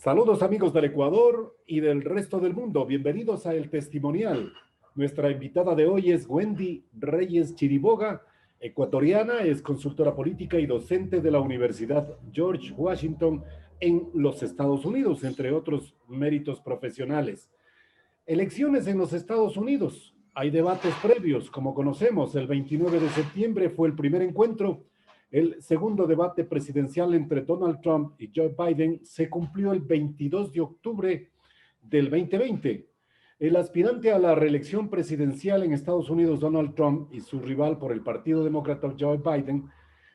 Saludos amigos del Ecuador y del resto del mundo. Bienvenidos a El Testimonial. Nuestra invitada de hoy es Wendy Reyes Chiriboga, ecuatoriana, es consultora política y docente de la Universidad George Washington en los Estados Unidos, entre otros méritos profesionales. Elecciones en los Estados Unidos. Hay debates previos, como conocemos. El 29 de septiembre fue el primer encuentro. El segundo debate presidencial entre Donald Trump y Joe Biden se cumplió el 22 de octubre del 2020. El aspirante a la reelección presidencial en Estados Unidos, Donald Trump, y su rival por el Partido Demócrata, Joe Biden,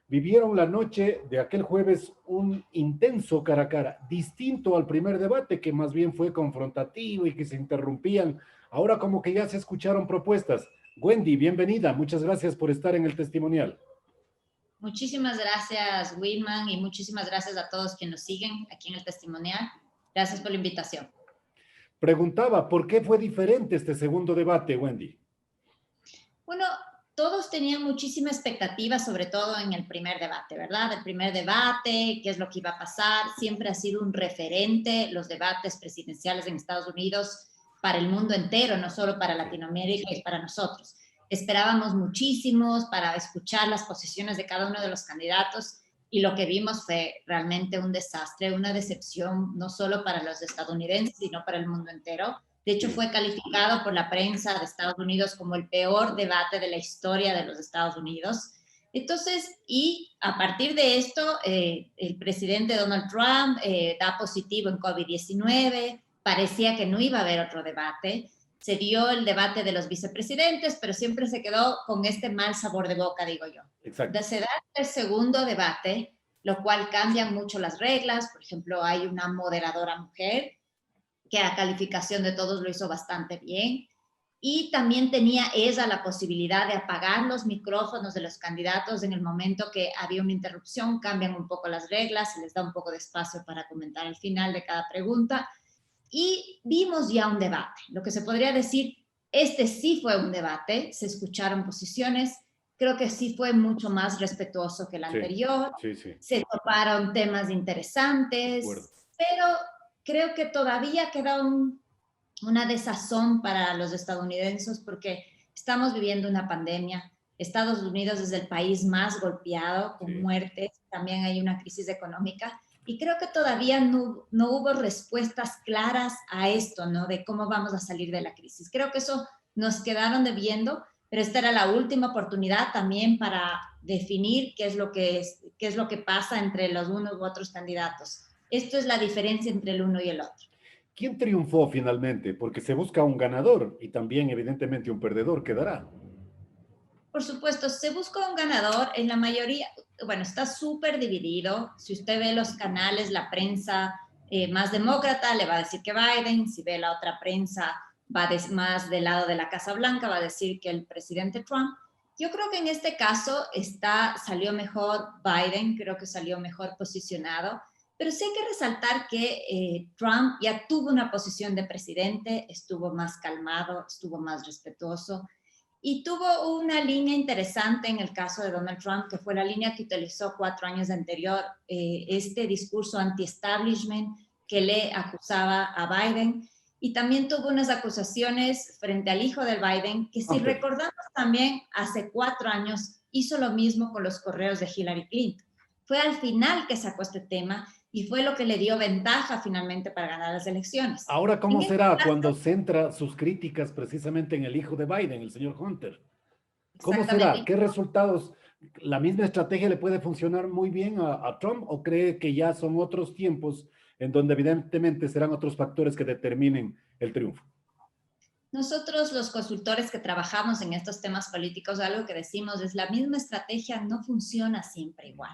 vivieron la noche de aquel jueves un intenso cara a cara, distinto al primer debate, que más bien fue confrontativo y que se interrumpían. Ahora como que ya se escucharon propuestas. Wendy, bienvenida. Muchas gracias por estar en el testimonial. Muchísimas gracias, Wilman, y muchísimas gracias a todos quienes nos siguen aquí en el testimonial. Gracias por la invitación. Preguntaba, ¿por qué fue diferente este segundo debate, Wendy? Bueno, todos tenían muchísima expectativa, sobre todo en el primer debate, ¿verdad? El primer debate, qué es lo que iba a pasar, siempre ha sido un referente los debates presidenciales en Estados Unidos para el mundo entero, no solo para Latinoamérica y para nosotros. Esperábamos muchísimos para escuchar las posiciones de cada uno de los candidatos y lo que vimos fue realmente un desastre, una decepción, no solo para los estadounidenses, sino para el mundo entero. De hecho, fue calificado por la prensa de Estados Unidos como el peor debate de la historia de los Estados Unidos. Entonces, y a partir de esto, el presidente Donald Trump da positivo en COVID-19, parecía que no iba a haber otro debate. Se dio el debate de los vicepresidentes, pero siempre se quedó con este mal sabor de boca, digo yo. Exacto. Se da el segundo debate, lo cual cambian mucho las reglas. Por ejemplo, hay una moderadora mujer, que a calificación de todos lo hizo bastante bien. Y también tenía ella la posibilidad de apagar los micrófonos de los candidatos en el momento que había una interrupción, cambian un poco las reglas, se les da un poco de espacio para comentar al final de cada pregunta. Y vimos ya un debate, lo que se podría decir, este sí fue un debate, se escucharon posiciones, creo que sí fue mucho más respetuoso que el anterior, sí. Se toparon temas interesantes, pero creo que todavía queda una desazón para los estadounidenses porque estamos viviendo una pandemia. Estados Unidos es el país más golpeado, con muertes, también hay una crisis económica, y creo que todavía no hubo respuestas claras a esto, ¿no? De cómo vamos a salir de la crisis. Creo que eso nos quedaron debiendo, pero esta era la última oportunidad también para definir qué es lo que pasa entre los unos u otros candidatos. Esto es la diferencia entre el uno y el otro. ¿Quién triunfó finalmente? Porque se busca un ganador y también evidentemente un perdedor quedará. Por supuesto, se busca un ganador en la mayoría, bueno, está súper dividido. Si usted ve los canales, la prensa más demócrata le va a decir que Biden, si ve la otra prensa va más del lado de la Casa Blanca, va a decir que el presidente Trump. Yo creo que en este caso salió mejor Biden, creo que salió mejor posicionado, pero sí hay que resaltar que Trump ya tuvo una posición de presidente, estuvo más calmado, estuvo más respetuoso, y tuvo una línea interesante en el caso de Donald Trump, que fue la línea que utilizó 4 años anterior, este discurso anti-establishment que le acusaba a Biden, y también tuvo unas acusaciones frente al hijo de Biden, que si recordamos también hace 4 años hizo lo mismo con los correos de Hillary Clinton. Fue al final que sacó este tema y fue lo que le dio ventaja finalmente para ganar las elecciones. Ahora, ¿cómo será cuando centra sus críticas precisamente en el hijo de Biden, el señor Hunter? ¿Cómo será? ¿Qué resultados? ¿La misma estrategia le puede funcionar muy bien a Trump o cree que ya son otros tiempos en donde evidentemente serán otros factores que determinen el triunfo? Nosotros, los consultores que trabajamos en estos temas políticos, algo que decimos es la misma estrategia no funciona siempre igual.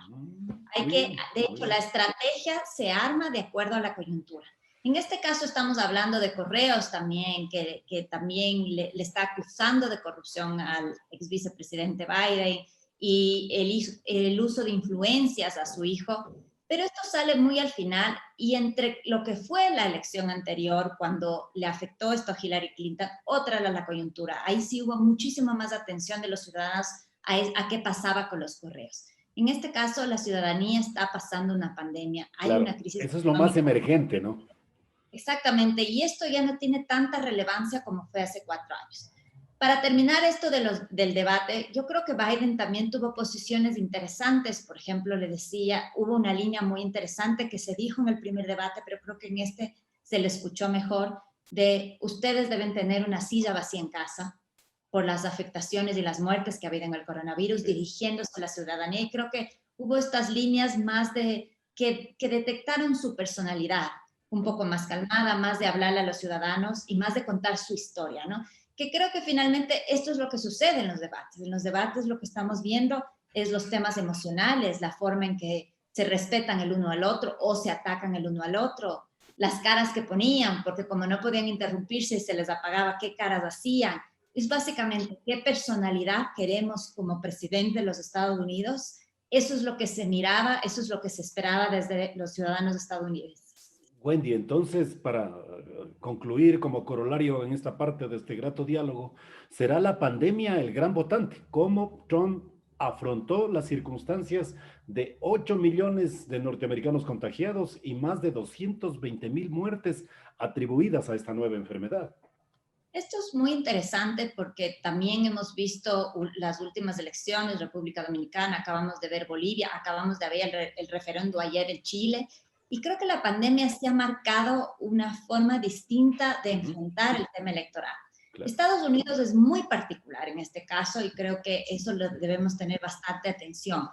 De hecho, la estrategia se arma de acuerdo a la coyuntura. En este caso estamos hablando de correos también, que también le está acusando de corrupción al ex vicepresidente Biden y el uso de influencias a su hijo. Pero esto sale muy al final y entre lo que fue la elección anterior, cuando le afectó esto a Hillary Clinton, otra era la coyuntura. Ahí sí hubo muchísima más atención de los ciudadanos a qué pasaba con los correos. En este caso, la ciudadanía está pasando una pandemia, hay Claro, una crisis eso es lo más económica. emergente, ¿no? Exactamente, y esto ya no tiene tanta relevancia como fue hace 4 años. Para terminar esto del debate, yo creo que Biden también tuvo posiciones interesantes. Por ejemplo, le decía, hubo una línea muy interesante que se dijo en el primer debate, pero creo que en este se le escuchó mejor, de ustedes deben tener una silla vacía en casa por las afectaciones y las muertes que ha habido en el coronavirus, Sí. dirigiéndose a la ciudadanía. Y creo que hubo estas líneas más que detectaron su personalidad, un poco más calmada, más de hablarle a los ciudadanos y más de contar su historia, ¿no? Que creo que finalmente esto es lo que sucede en los debates. En los debates lo que estamos viendo es los temas emocionales, la forma en que se respetan el uno al otro o se atacan el uno al otro, las caras que ponían, porque como no podían interrumpirse y se les apagaba, qué caras hacían. Es básicamente qué personalidad queremos como presidente de los Estados Unidos. Eso es lo que se miraba, eso es lo que se esperaba desde los ciudadanos estadounidenses. Wendy, entonces, para concluir como corolario en esta parte de este grato diálogo, ¿será la pandemia el gran votante? ¿Cómo Trump afrontó las circunstancias de 8 millones de norteamericanos contagiados y más de 220,000 muertes atribuidas a esta nueva enfermedad? Esto es muy interesante porque también hemos visto las últimas elecciones, República Dominicana, acabamos de ver Bolivia, acabamos de ver el referendo ayer en Chile, y creo que la pandemia sí ha marcado una forma distinta de enfrentar el tema electoral. Claro. Estados Unidos es muy particular en este caso y creo que eso lo debemos tener bastante atención.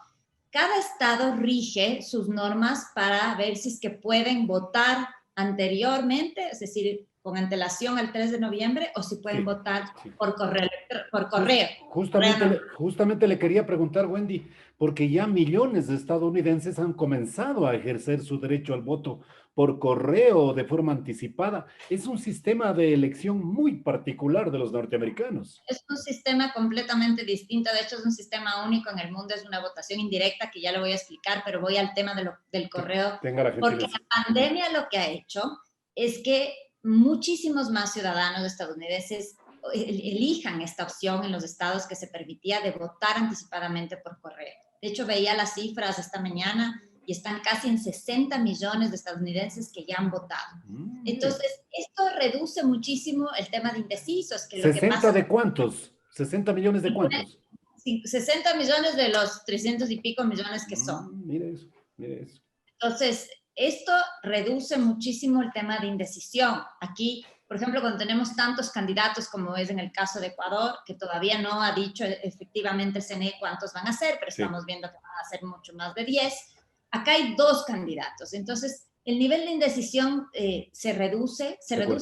Cada estado rige sus normas para ver si es que pueden votar anteriormente, es decir, con antelación al 3 de noviembre, o si pueden Sí, votar sí. por correo. Por correo. Justamente, No. justamente le quería preguntar, Wendy, porque ya millones de estadounidenses han comenzado a ejercer su derecho al voto por correo o de forma anticipada. Es un sistema de elección muy particular de los norteamericanos. Es un sistema completamente distinto, de hecho es un sistema único en el mundo, es una votación indirecta que ya lo voy a explicar, pero voy al tema del correo, Tenga la porque gentileza. la pandemia lo que ha hecho es que muchísimos más ciudadanos estadounidenses elijan esta opción en los estados que se permitía de votar anticipadamente por correo. De hecho, veía las cifras esta mañana y están casi en 60 millones de estadounidenses que ya han votado. Mire. Entonces, esto reduce muchísimo el tema de indecisos, que lo que ¿60 pasa de cuántos? ¿60 millones de cuántos? 60 millones de los 300 y pico millones que son. Mire eso, mire eso. Entonces, esto reduce muchísimo el tema de indecisión. Aquí, por ejemplo, cuando tenemos tantos candidatos como es en el caso de Ecuador, que todavía no ha dicho efectivamente el CNE cuántos van a ser, pero Sí. estamos viendo que van a ser mucho más de 10, acá hay 2 candidatos. Entonces, el nivel de indecisión se reduce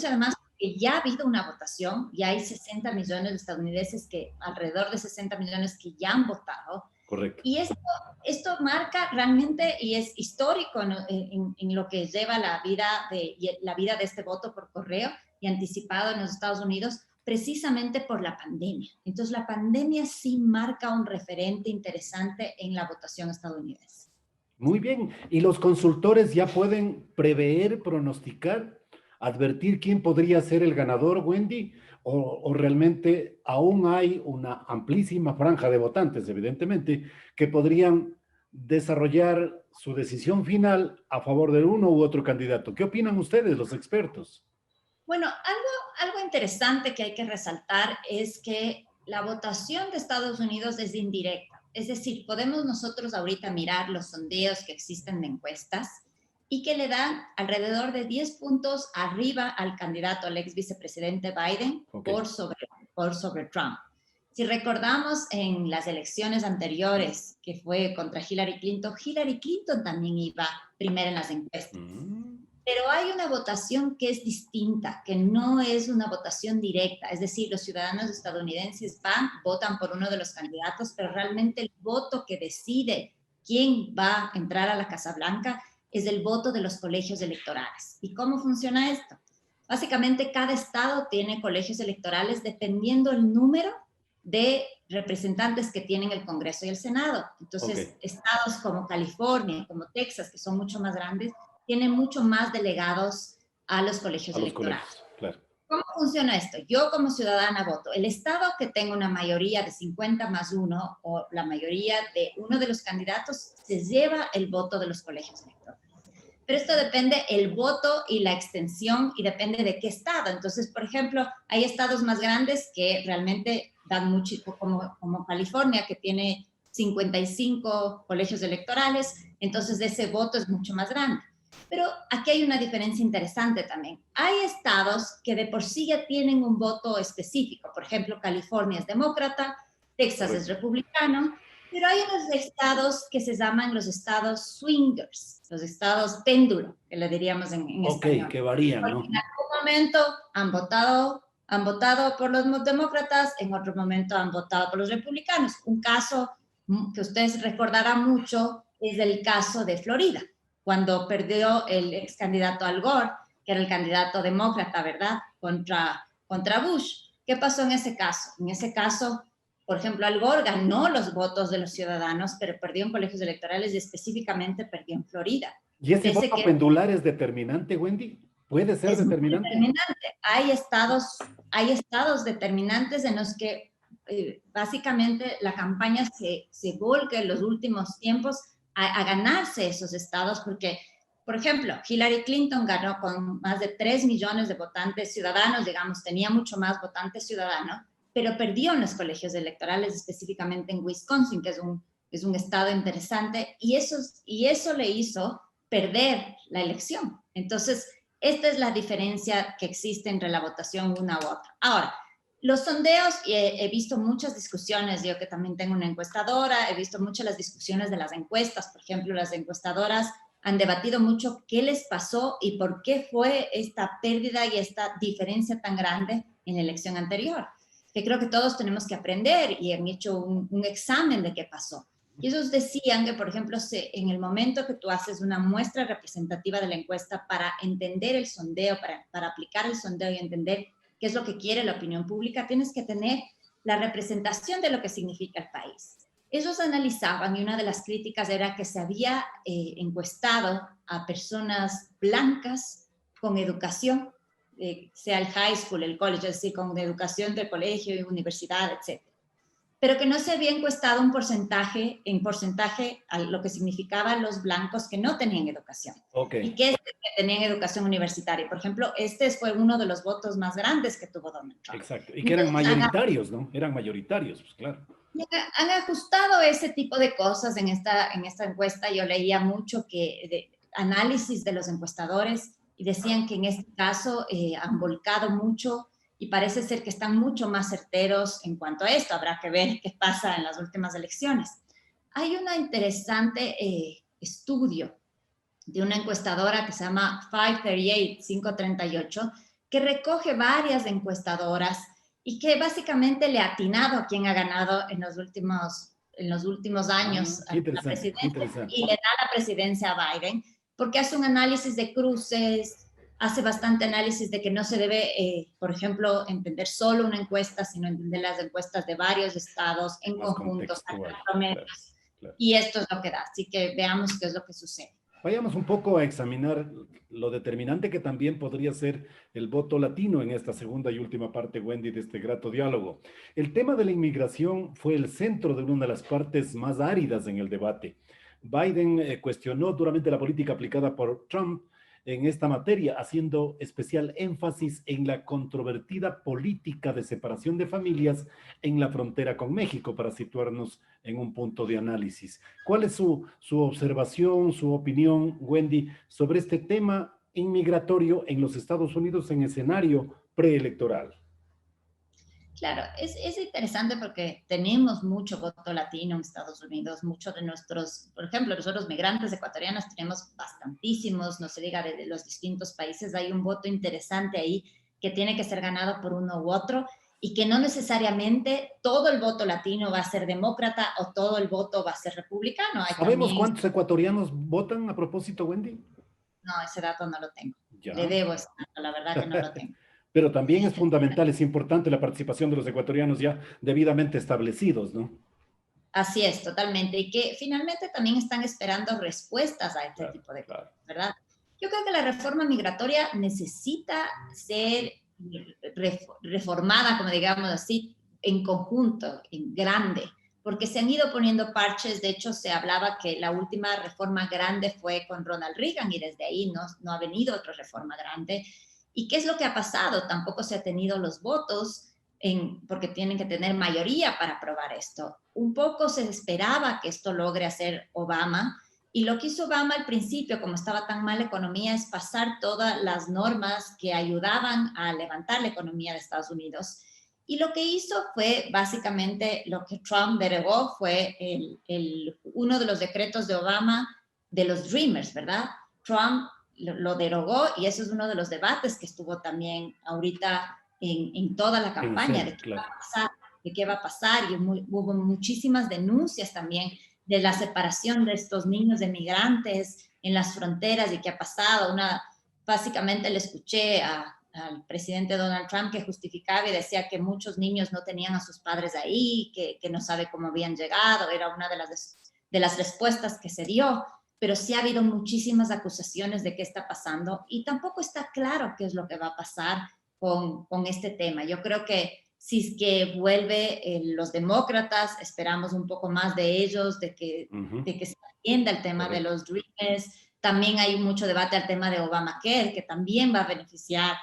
además porque ya ha habido una votación, ya hay 60 millones de estadounidenses alrededor de 60 millones que ya han votado. Correcto. Y esto marca realmente y es histórico, ¿no? en lo que lleva la vida de este voto por correo y anticipado en los Estados Unidos, precisamente por la pandemia. Entonces, la pandemia sí marca un referente interesante en la votación estadounidense. Muy bien. ¿Y los consultores ya pueden prever, pronosticar, advertir quién podría ser el ganador, Wendy? ¿O realmente aún hay una amplísima franja de votantes, evidentemente, que podrían desarrollar su decisión final a favor de uno u otro candidato? ¿Qué opinan ustedes, los expertos? Bueno, algo interesante que hay que resaltar es que la votación de Estados Unidos es indirecta. Es decir, podemos nosotros ahorita mirar los sondeos que existen de encuestas y que le dan alrededor de 10 puntos arriba al candidato, al ex vicepresidente Biden, Okay. por sobre Trump. Si recordamos en las elecciones anteriores, que fue contra Hillary Clinton también iba primera en las encuestas. Pero hay una votación que es distinta, que no es una votación directa, es decir, los ciudadanos estadounidenses votan por uno de los candidatos, pero realmente el voto que decide quién va a entrar a la Casa Blanca es el voto de los colegios electorales. ¿Y cómo funciona esto? Básicamente, cada estado tiene colegios electorales dependiendo el número de representantes que tienen el Congreso y el Senado. Entonces, estados como California, como Texas, que son mucho más grandes, tienen mucho más delegados a los colegios electorales. Claro. ¿Cómo funciona esto? Yo como ciudadana voto. El estado que tenga una mayoría de 50+1 o la mayoría de uno de los candidatos se lleva el voto de los colegios electorales. Pero esto depende el voto y la extensión y depende de qué estado. Entonces, por ejemplo, hay estados más grandes que realmente dan mucho, como California, que tiene 55 colegios electorales, entonces ese voto es mucho más grande. Pero aquí hay una diferencia interesante también. Hay estados que de por sí ya tienen un voto específico. Por ejemplo, California es demócrata, Texas es republicano, pero hay unos estados que se llaman los estados swingers, los estados péndulo, que le diríamos en español. Ok, que varían, ¿no? Porque en algún momento han votado por los demócratas, en otro momento han votado por los republicanos. Un caso que ustedes recordarán mucho es el caso de Florida, cuando perdió el ex candidato Al Gore, que era el candidato demócrata, ¿verdad?, contra Bush. ¿Qué pasó en ese caso? En ese caso, por ejemplo, Al Gore ganó los votos de los ciudadanos, pero perdió en colegios electorales y específicamente perdió en Florida. ¿Y ese voto pendular es determinante, Wendy? ¿Puede ser determinante? Hay estados determinantes en los que básicamente la campaña se volca en los últimos tiempos a ganarse esos estados, porque, por ejemplo, Hillary Clinton ganó con más de 3 millones de votantes ciudadanos, digamos, tenía mucho más votantes ciudadanos, pero perdió en los colegios electorales, específicamente en Wisconsin, que es un estado interesante, y eso le hizo perder la elección. Entonces, esta es la diferencia que existe entre la votación una u otra. Ahora, los sondeos, he visto muchas discusiones, yo que también tengo una encuestadora, he visto muchas las discusiones de las encuestas. Por ejemplo, las encuestadoras han debatido mucho qué les pasó y por qué fue esta pérdida y esta diferencia tan grande en la elección anterior, que creo que todos tenemos que aprender, y han hecho un examen de qué pasó. Y ellos decían que, por ejemplo, en el momento que tú haces una muestra representativa de la encuesta para entender el sondeo, para aplicar el sondeo y entender qué es lo que quiere la opinión pública, tienes que tener la representación de lo que significa el país. Ellos analizaban, y una de las críticas era que se había encuestado a personas blancas con educación, sea el high school, el college, es decir, con educación de colegio y universidad, etc. Pero que no se había encuestado en porcentaje a lo que significaban los blancos que no tenían educación. Okay. Y que tenían educación universitaria. Por ejemplo, este fue uno de los votos más grandes que tuvo Donald Trump. Exacto. Y que eran mayoritarios, ¿no? Eran mayoritarios, pues claro. Han ajustado ese tipo de cosas en esta encuesta. Yo leía mucho análisis de los encuestadores y decían que en este caso han volcado mucho y parece ser que están mucho más certeros en cuanto a esto. Habrá que ver qué pasa en las últimas elecciones. Hay un interesante estudio de una encuestadora que se llama 538, que recoge varias encuestadoras y que básicamente le ha atinado a quien ha ganado en los últimos años a la presidencia y le da la presidencia a Biden, porque hace un análisis de cruces, hace bastante análisis de que no se debe, por ejemplo, entender solo una encuesta, sino entender las encuestas de varios estados en conjunto, promedios, claro. Y esto es lo que da. Así que veamos qué es lo que sucede. Vayamos un poco a examinar lo determinante que también podría ser el voto latino en esta segunda y última parte, Wendy, de este grato diálogo. El tema de la inmigración fue el centro de una de las partes más áridas en el debate. Biden cuestionó duramente la política aplicada por Trump en esta materia, haciendo especial énfasis en la controvertida política de separación de familias en la frontera con México, para situarnos en un punto de análisis. ¿Cuál es su observación, su opinión, Wendy, sobre este tema inmigratorio en los Estados Unidos en escenario preelectoral? Claro, es interesante porque tenemos mucho voto latino en Estados Unidos, muchos de nuestros, por ejemplo, nosotros migrantes ecuatorianos tenemos bastantísimos, no se diga de los distintos países, hay un voto interesante ahí que tiene que ser ganado por uno u otro y que no necesariamente todo el voto latino va a ser demócrata o todo el voto va a ser republicano. ¿Sabemos cuántos ecuatorianos votan a propósito, Wendy? No, ese dato no lo tengo. Ya. Le debo ese dato, la verdad que no lo tengo. Pero también es fundamental, es importante la participación de los ecuatorianos ya debidamente establecidos, ¿no? Así es, totalmente. Y que finalmente también están esperando respuestas a este tipo de cosas, ¿verdad? Yo creo que la reforma migratoria necesita ser reformada, como digamos así, en conjunto, en grande, porque se han ido poniendo parches. De hecho, se hablaba que la última reforma grande fue con Ronald Reagan y desde ahí no ha venido otra reforma grande. ¿Y qué es lo que ha pasado? Tampoco se ha tenido los votos porque tienen que tener mayoría para aprobar esto. Un poco se esperaba que esto logre hacer Obama, y lo que hizo Obama al principio, como estaba tan mal la economía, es pasar todas las normas que ayudaban a levantar la economía de Estados Unidos. Y lo que hizo fue básicamente lo que Trump derogó, fue uno de los decretos de Obama de los Dreamers, ¿verdad? Trump lo derogó, y eso es uno de los debates que estuvo también ahorita en toda la campaña, de qué va a pasar, de qué va a pasar, y hubo muchísimas denuncias también de la separación de estos niños de migrantes en las fronteras y qué ha pasado. Básicamente le escuché al presidente Donald Trump que justificaba y decía que muchos niños no tenían a sus padres ahí, que no sabe cómo habían llegado. Era una de las respuestas que se dio, pero sí ha habido muchísimas acusaciones de qué está pasando, y tampoco está claro qué es lo que va a pasar con este tema. Yo creo que si es que vuelve los demócratas, esperamos un poco más de ellos, de que se atienda el tema de los Dreamers. También hay mucho debate al tema de Obamacare, que también va a beneficiar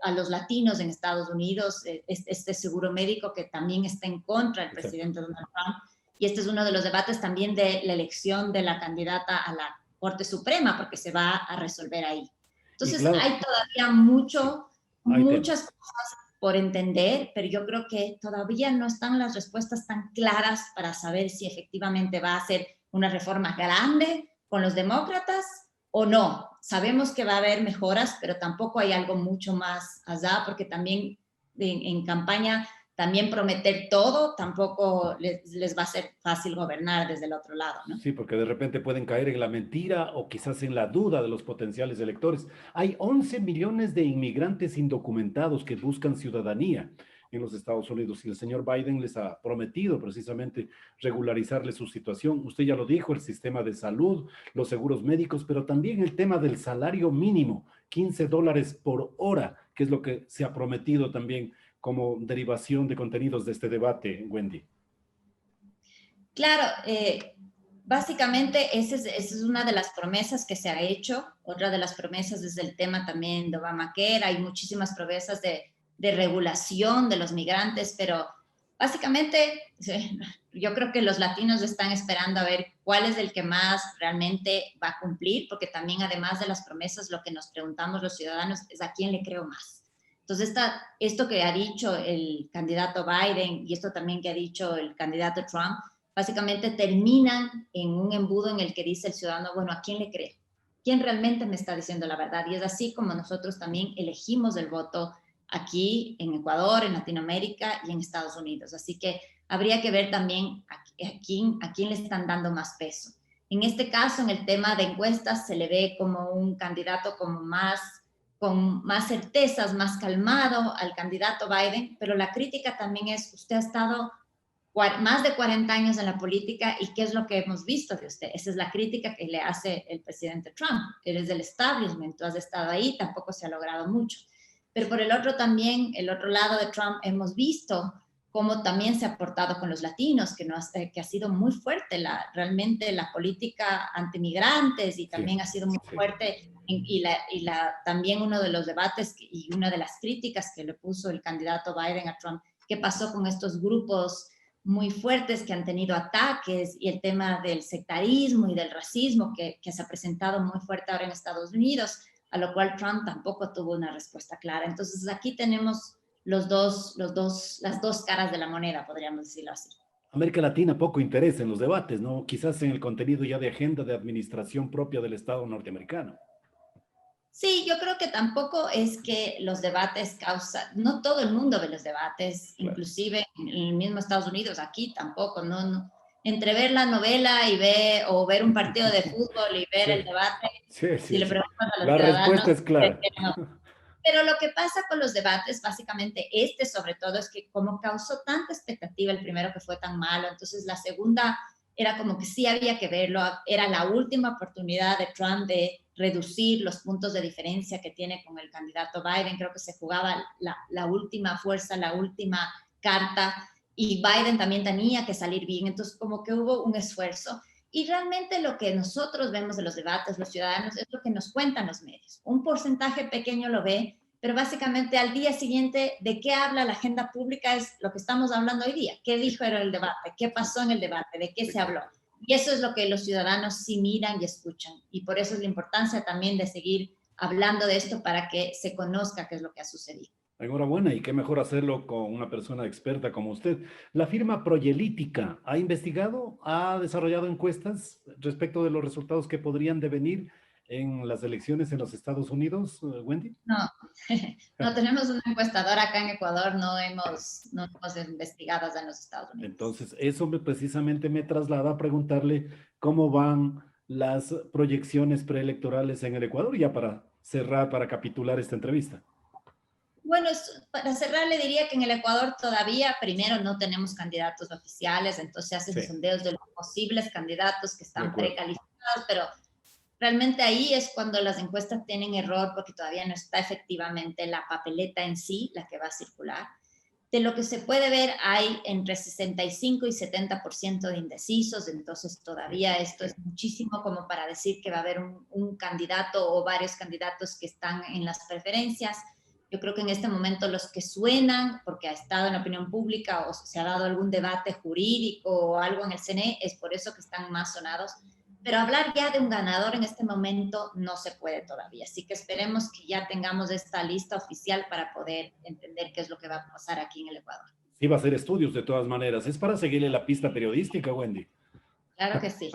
a los latinos en Estados Unidos, este seguro médico que también está en contra del presidente Donald Trump. Y este es uno de los debates también de la elección de la candidata a la Corte Suprema, porque se va a resolver ahí. Entonces, claro, hay todavía muchas cosas por entender, pero yo creo que todavía no están las respuestas tan claras para saber si efectivamente va a ser una reforma grande con los demócratas o no. Sabemos que va a haber mejoras, pero tampoco hay algo mucho más allá, porque también en campaña, también prometer todo, tampoco les va a ser fácil gobernar desde el otro lado, ¿no? Sí, porque de repente pueden caer en la mentira o quizás en la duda de los potenciales electores. Hay 11 millones de inmigrantes indocumentados que buscan ciudadanía en los Estados Unidos, y el señor Biden les ha prometido precisamente regularizarle su situación. Usted ya lo dijo, el sistema de salud, los seguros médicos, pero también el tema del salario mínimo, $15 por hora, que es lo que se ha prometido también como derivación de contenidos de este debate, Wendy. Claro, básicamente esa es una de las promesas que se ha hecho. Otra de las promesas es el tema también de Obamacare. Hay muchísimas promesas de regulación de los migrantes, pero básicamente yo creo que los latinos están esperando a ver cuál es el que más realmente va a cumplir, porque también, además de las promesas, lo que nos preguntamos los ciudadanos es a quién le creo más. Entonces, esto que ha dicho el candidato Biden y esto también que ha dicho el candidato Trump, básicamente terminan en un embudo en el que dice el ciudadano, bueno, ¿a quién le creo? ¿Quién realmente me está diciendo la verdad? Y es así como nosotros también elegimos el voto aquí en Ecuador, en Latinoamérica y en Estados Unidos. Así que habría que ver también a quién le están dando más peso. En este caso, en el tema de encuestas, se le ve como un candidato con más certezas, más calmado al candidato Biden, pero la crítica también es, usted ha estado más de 40 años en la política, y ¿qué es lo que hemos visto de usted? Esa es la crítica que le hace el presidente Trump. Eres del establishment, tú has estado ahí, tampoco se ha logrado mucho. Pero por el otro también, el otro lado de Trump, hemos visto cómo también se ha portado con los latinos, que ha sido muy fuerte realmente la política antimigrantes, y también ha sido muy fuerte, también uno de los debates y una de las críticas que le puso el candidato Biden a Trump, ¿qué pasó con estos grupos muy fuertes que han tenido ataques, y el tema del sectarismo y del racismo que se ha presentado muy fuerte ahora en Estados Unidos, a lo cual Trump tampoco tuvo una respuesta clara? Entonces aquí tenemos las dos caras de la moneda, podríamos decirlo así. América Latina poco interés en los debates, ¿no? Quizás en el contenido ya de agenda de administración propia del Estado norteamericano. Sí, yo creo que tampoco es que los debates causan, no todo el mundo ve los debates, claro. Inclusive en el mismo Estados Unidos, aquí tampoco, no. Entre ver la novela o ver un partido de fútbol y ver el debate, si le preguntas a los ciudadanos, la respuesta es clara. No. Pero lo que pasa con los debates, básicamente sobre todo, es que como causó tanta expectativa el primero, que fue tan malo, entonces la segunda era como que sí había que verlo, era la última oportunidad de Trump de reducir los puntos de diferencia que tiene con el candidato Biden, creo que se jugaba la última fuerza, la última carta, y Biden también tenía que salir bien, entonces como que hubo un esfuerzo. Y realmente lo que nosotros vemos de los debates, los ciudadanos, es lo que nos cuentan los medios. Un porcentaje pequeño lo ve, pero básicamente al día siguiente de qué habla la agenda pública es lo que estamos hablando hoy día. ¿Qué dijo en el debate? ¿Qué pasó en el debate? ¿De qué se habló? Y eso es lo que los ciudadanos sí miran y escuchan. Y por eso es la importancia también de seguir hablando de esto para que se conozca qué es lo que ha sucedido. Enhorabuena, y qué mejor hacerlo con una persona experta como usted. La firma Proyelítica ha investigado, ha desarrollado encuestas respecto de los resultados que podrían devenir en las elecciones en los Estados Unidos, Wendy. No, no tenemos una encuestadora acá en Ecuador, no hemos investigado en los Estados Unidos. Entonces, precisamente me traslada a preguntarle cómo van las proyecciones preelectorales en el Ecuador, ya para cerrar, para capitular esta entrevista. Bueno, para cerrar le diría que en el Ecuador todavía primero no tenemos candidatos oficiales, entonces se hacen sondeos de los posibles candidatos que están precalificados, pero realmente ahí es cuando las encuestas tienen error porque todavía no está efectivamente la papeleta en sí, la que va a circular. De lo que se puede ver hay entre 65 y 70% de indecisos, entonces todavía esto es muchísimo como para decir que va a haber un candidato o varios candidatos que están en las preferencias. Yo creo que en este momento los que suenan, porque ha estado en la opinión pública o se ha dado algún debate jurídico o algo en el CNE, es por eso que están más sonados. Pero hablar ya de un ganador en este momento no se puede todavía. Así que esperemos que ya tengamos esta lista oficial para poder entender qué es lo que va a pasar aquí en el Ecuador. Sí, va a ser estudios de todas maneras. Es para seguirle la pista periodística, Wendy. Claro que sí.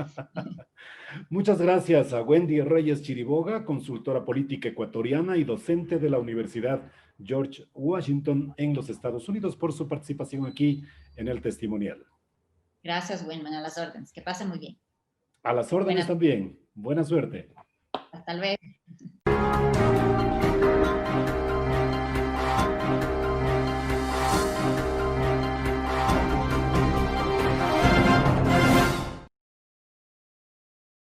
Muchas gracias a Wendy Reyes Chiriboga, consultora política ecuatoriana y docente de la Universidad George Washington en los Estados Unidos, por su participación aquí en el testimonial. Gracias, Winman, a las órdenes. Que pasen muy bien. A las órdenes también. Buena suerte. Hasta luego.